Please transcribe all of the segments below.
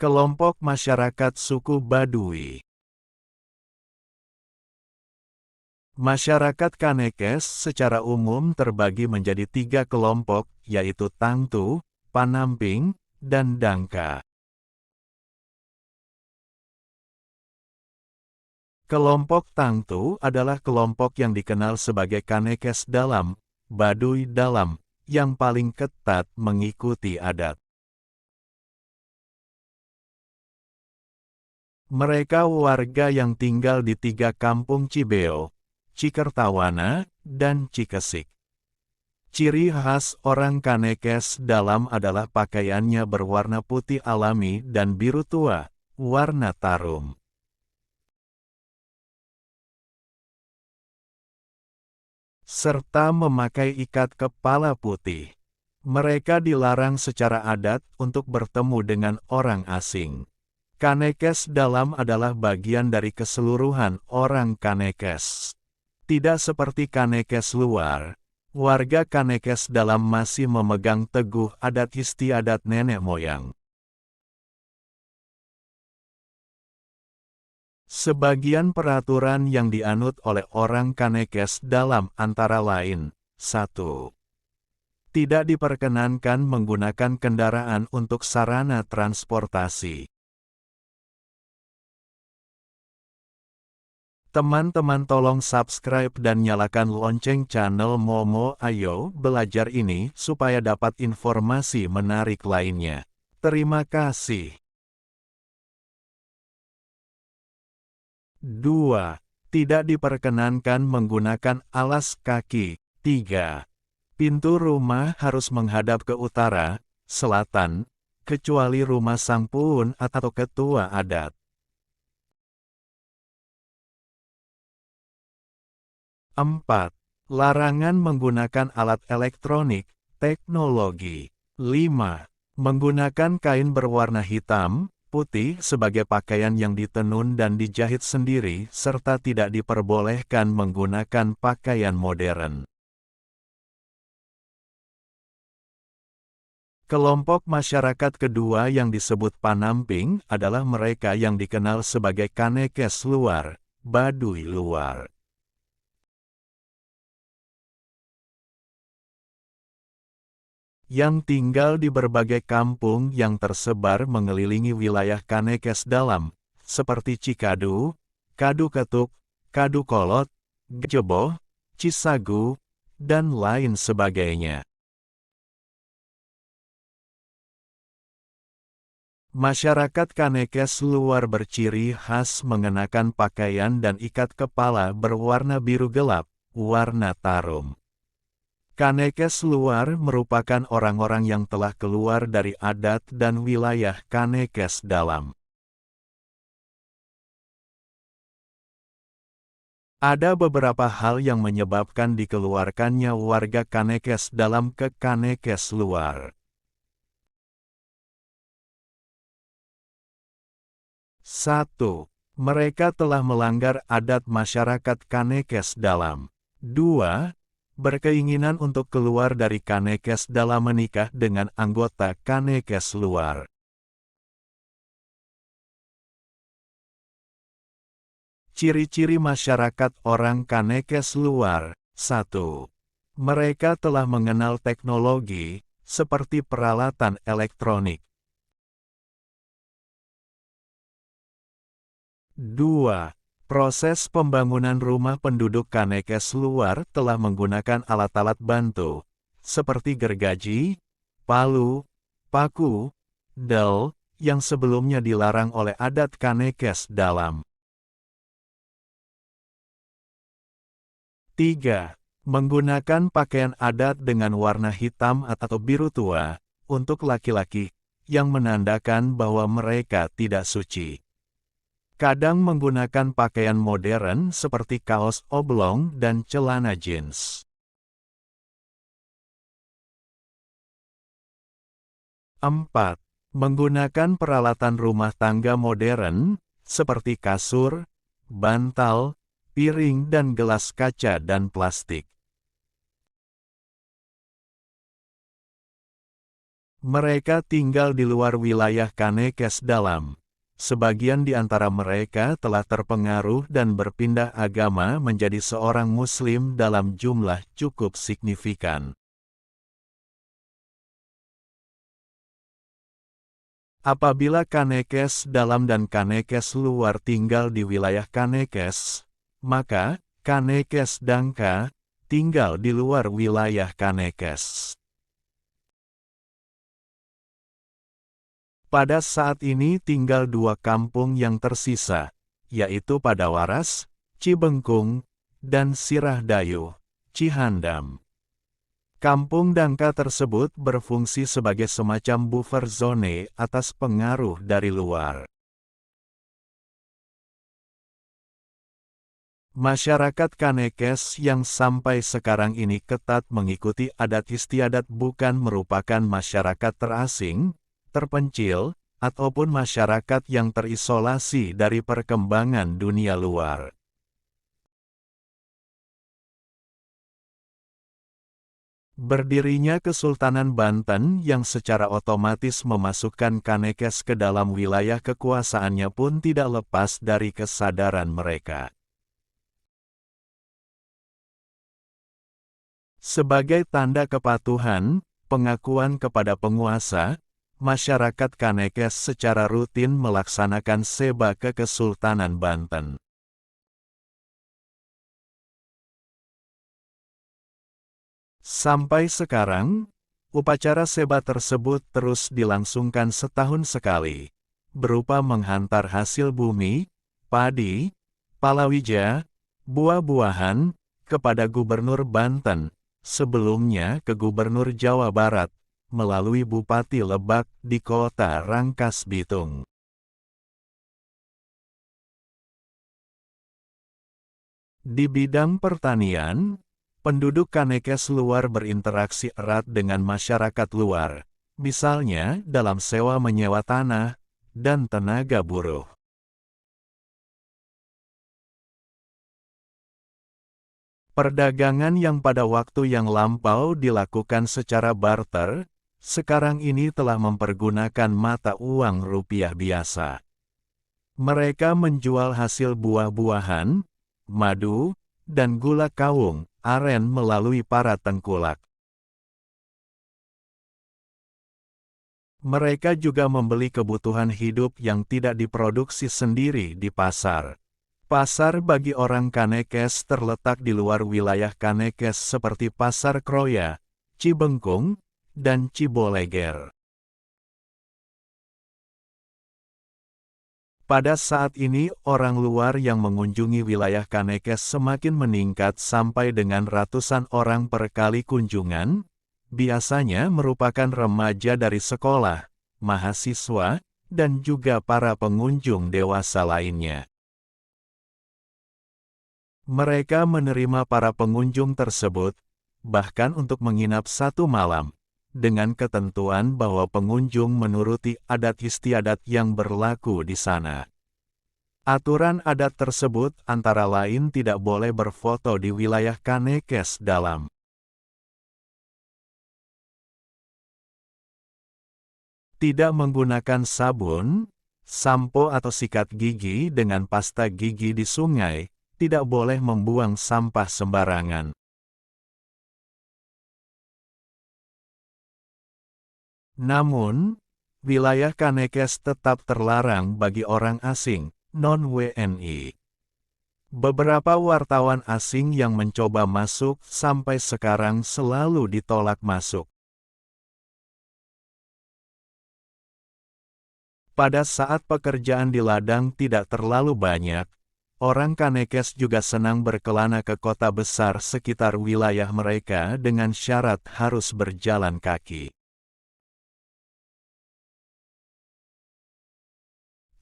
Kelompok masyarakat suku Baduy. Masyarakat Kanekes secara umum terbagi menjadi 3 kelompok, yaitu Tangtu, Panamping, dan Dangka. Kelompok Tangtu adalah kelompok yang dikenal sebagai Kanekes dalam, Baduy dalam, yang paling ketat mengikuti adat. Mereka warga yang tinggal di 3 kampung Cibeo, Cikertawana, dan Cikesik. Ciri khas orang Kanekes dalam adalah pakaiannya berwarna putih alami dan biru tua, warna tarum. Serta memakai ikat kepala putih. Mereka dilarang secara adat untuk bertemu dengan orang asing. Kanekes dalam adalah bagian dari keseluruhan orang Kanekes. Tidak seperti Kanekes luar, warga Kanekes dalam masih memegang teguh adat istiadat nenek moyang. Sebagian peraturan yang dianut oleh orang Kanekes dalam antara lain, 1. Tidak diperkenankan menggunakan kendaraan untuk sarana transportasi. Teman-teman tolong subscribe dan nyalakan lonceng channel Momo Ayo Belajar ini supaya dapat informasi menarik lainnya. Terima kasih. 2. Tidak diperkenankan menggunakan alas kaki. 3. Pintu rumah harus menghadap ke utara, selatan, kecuali rumah sang puun atau ketua adat. 4. Larangan menggunakan alat elektronik, teknologi. 5. Menggunakan kain berwarna hitam, putih sebagai pakaian yang ditenun dan dijahit sendiri serta tidak diperbolehkan menggunakan pakaian modern. Kelompok masyarakat kedua yang disebut Panamping adalah mereka yang dikenal sebagai Kanekes luar, Baduy luar. Yang tinggal di berbagai kampung yang tersebar mengelilingi wilayah Kanekes dalam, seperti Cikadu, Kadu Ketuk, Kadu Kolot, Gejeboh, Cisagu, dan lain sebagainya. Masyarakat Kanekes luar berciri khas mengenakan pakaian dan ikat kepala berwarna biru gelap, warna tarum. Kanekes luar merupakan orang-orang yang telah keluar dari adat dan wilayah Kanekes dalam. Ada beberapa hal yang menyebabkan dikeluarkannya warga Kanekes dalam ke Kanekes luar. 1. Mereka telah melanggar adat masyarakat Kanekes dalam. 2. Berkeinginan untuk keluar dari Kanekes dalam menikah dengan anggota Kanekes luar. Ciri-ciri masyarakat orang Kanekes luar. 1. Mereka telah mengenal teknologi, seperti peralatan elektronik. 2. Proses pembangunan rumah penduduk Kanekes luar telah menggunakan alat-alat bantu, seperti gergaji, palu, paku, del, yang sebelumnya dilarang oleh adat Kanekes dalam. 3. Menggunakan pakaian adat dengan warna hitam atau biru tua, untuk laki-laki, yang menandakan bahwa mereka tidak suci. Kadang menggunakan pakaian modern seperti kaos oblong dan celana jeans. 4. Menggunakan peralatan rumah tangga modern, seperti kasur, bantal, piring dan gelas kaca dan plastik. Mereka tinggal di luar wilayah Kanekes dalam. Sebagian di antara mereka telah terpengaruh dan berpindah agama menjadi seorang Muslim dalam jumlah cukup signifikan. Apabila Kanekes dalam dan Kanekes luar tinggal di wilayah Kanekes, maka Kanekes Dangka tinggal di luar wilayah Kanekes. Pada saat ini tinggal dua kampung yang tersisa, yaitu Padawaras, Cibengkung, dan Sirahdayu, Cihandam. Kampung Dangka tersebut berfungsi sebagai semacam buffer zone atas pengaruh dari luar. Masyarakat Kanekes yang sampai sekarang ini ketat mengikuti adat istiadat bukan merupakan masyarakat terasing, terpencil, ataupun masyarakat yang terisolasi dari perkembangan dunia luar. Berdirinya Kesultanan Banten yang secara otomatis memasukkan Kanekes ke dalam wilayah kekuasaannya pun tidak lepas dari kesadaran mereka. Sebagai tanda kepatuhan, pengakuan kepada penguasa, masyarakat Kanekes secara rutin melaksanakan seba ke Kesultanan Banten. Sampai sekarang, upacara seba tersebut terus dilangsungkan setahun sekali, berupa menghantar hasil bumi, padi, palawija, buah-buahan, kepada Gubernur Banten, sebelumnya ke Gubernur Jawa Barat, melalui Bupati Lebak di kota Rangkas Bitung. Di bidang pertanian, penduduk Kanekes luar berinteraksi erat dengan masyarakat luar, misalnya dalam sewa menyewa tanah dan tenaga buruh. Perdagangan yang pada waktu yang lampau dilakukan secara barter, sekarang ini telah mempergunakan mata uang rupiah biasa. Mereka menjual hasil buah-buahan, madu, dan gula kawung aren melalui para tengkulak. Mereka juga membeli kebutuhan hidup yang tidak diproduksi sendiri di pasar. Pasar bagi orang Kanekes terletak di luar wilayah Kanekes seperti Pasar Kroya, Cibengkung, dan Ciboleger. Pada saat ini orang luar yang mengunjungi wilayah Kanekes semakin meningkat sampai dengan ratusan orang per kali kunjungan, biasanya merupakan remaja dari sekolah, mahasiswa, dan juga para pengunjung dewasa lainnya. Mereka menerima para pengunjung tersebut, bahkan untuk menginap satu malam, dengan ketentuan bahwa pengunjung menuruti adat istiadat yang berlaku di sana. Aturan adat tersebut antara lain tidak boleh berfoto di wilayah Kanekes dalam. Tidak menggunakan sabun, sampo atau sikat gigi dengan pasta gigi di sungai, tidak boleh membuang sampah sembarangan. Namun, wilayah Kanekes tetap terlarang bagi orang asing, non-WNI. Beberapa wartawan asing yang mencoba masuk sampai sekarang selalu ditolak masuk. Pada saat pekerjaan di ladang tidak terlalu banyak, orang Kanekes juga senang berkelana ke kota besar sekitar wilayah mereka dengan syarat harus berjalan kaki.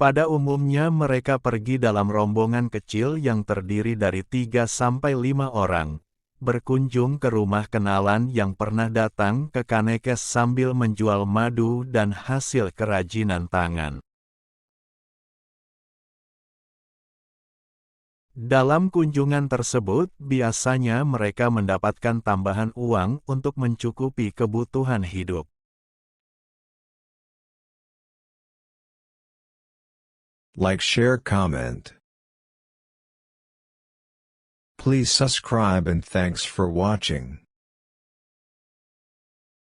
Pada umumnya mereka pergi dalam rombongan kecil yang terdiri dari 3-5 orang, berkunjung ke rumah kenalan yang pernah datang ke Kanekes sambil menjual madu dan hasil kerajinan tangan. Dalam kunjungan tersebut, biasanya mereka mendapatkan tambahan uang untuk mencukupi kebutuhan hidup. Like, share, comment. Please subscribe and thanks for watching.